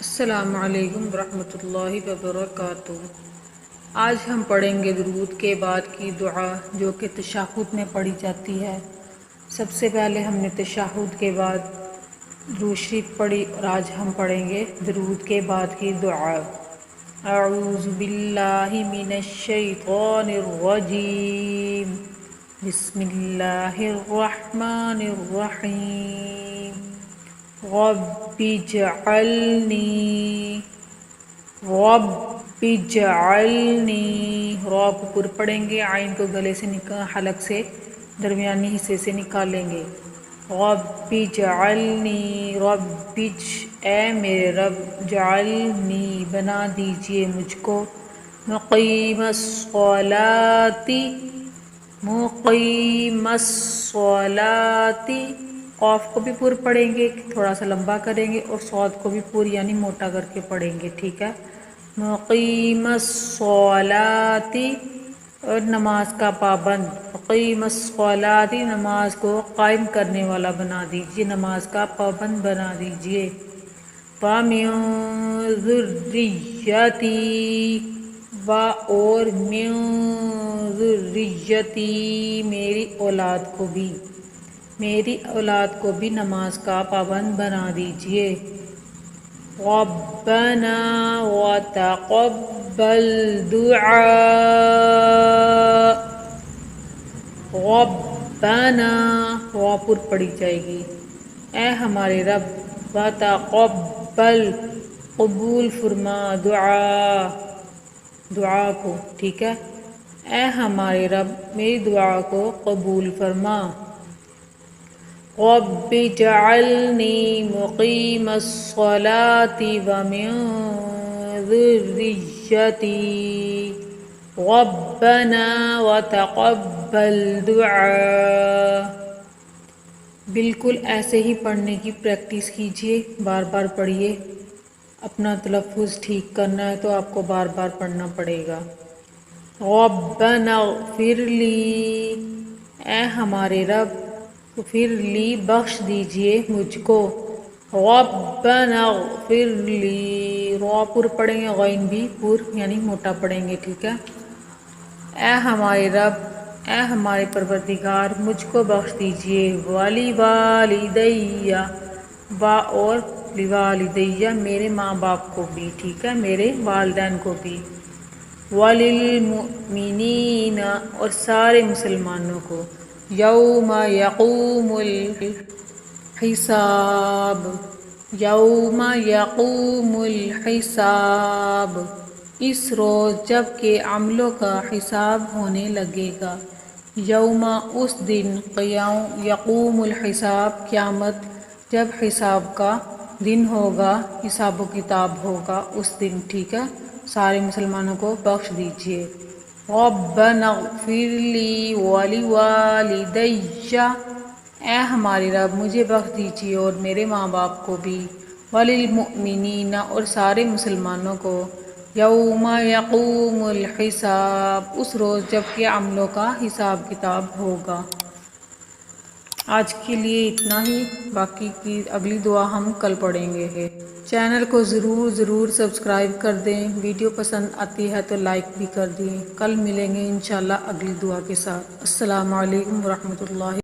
السلام علیکم ورحمۃ اللہ وبرکاتہ۔ آج ہم پڑھیں گے درود کے بعد کی دعا جو کہ تشہد میں پڑھی جاتی ہے۔ سب سے پہلے ہم نے تشہد کے بعد درود شریف پڑھی اور آج ہم پڑھیں گے درود کے بعد کی دعا۔ اعوذ باللہ من الشیطان الرجیم، بسم اللہ الرحمن الرحیم۔ رب اجعلنی، را کو پر پڑھیں گے، عین کو گلے سے حلق سے درمیانی حصے سے نکالیں گے۔ رب اجعلنی، اے میرے رب، جعلنی بنا دیجئے مجھ کو، مقیم الصلاۃ، قاف کو بھی پور پڑھیں گے، تھوڑا سا لمبا کریں گے، اور صاد کو بھی پور یعنی موٹا کر کے پڑھیں گے، ٹھیک ہے۔ مقیم الصلاۃ، اور نماز کا پابند، مقیم الصلاۃ، نماز کو قائم کرنے والا بنا دیجئے، نماز کا پابند بنا دیجئے۔ وَمِن ذُرِّيَّتِي، اور من ذُرِّيَّتِي، میری اولاد کو بھی نماز کا پابند بنا دیجئے۔ ربنا وتقبل دعاء، ربنا، را پر پڑھی جائے گی، اے ہمارے رب، وتقبل، قبول فرما، دعا کو، ٹھیک ہے، اے ہمارے رب میری دعا کو قبول فرما۔ رب اجعلنی مقیم الصلاۃ ومن ذریتی، ربنا وتقبل دعاء۔ بالکل ایسے ہی پڑھنے کی پریکٹس کیجیے، بار بار پڑھیے، اپنا تلفظ ٹھیک کرنا ہے تو آپ کو بار بار پڑھنا پڑے گا۔ ربنا اغفر لی، اے ہمارے رب، اغفر لی، بخش دیجئے مجھ کو، ربنا اغفر لی، را پر پڑھیں گے، غین بھی پر یعنی موٹا پڑھیں گے، ٹھیک ہے۔ اے ہمارے رب، اے ہمارے پروردگار، مجھ کو بخش دیجئے، ولی والدی، با اور لوالدی، میرے ماں باپ کو بھی، ٹھیک ہے، میرے والدین کو بھی، وللمؤمنین، اور سارے مسلمانوں کو، یوم یقوم الحساب، یوم یقوم الحساب، اس روز جب کہ عملوں کا حساب ہونے لگے گا، یوم، اس دن، یقوم الحساب، قیامت، جب حساب کا دن ہوگا، حساب و کتاب ہوگا اس دن، ٹھیک ہے، سارے مسلمانوں کو بخش دیجئے۔ ربنا اغفر لی ولوالدی، اے ہمارے رب مجھے بخش دیجئے اور میرے ماں باپ کو بھی، وللمؤمنین، اور سارے مسلمانوں کو، یوم یقوم الحساب، اس روز جب کہ عملوں کا حساب کتاب ہوگا۔ آج کے لیے اتنا ہی، باقی کی اگلی دعا ہم کل پڑھیں گے۔ چینل کو ضرور سبسکرائب کر دیں، ویڈیو پسند آتی ہے تو لائک بھی کر دیں۔ کل ملیں گے انشاءاللہ اگلی دعا کے ساتھ۔ السلام علیکم ورحمۃ اللہ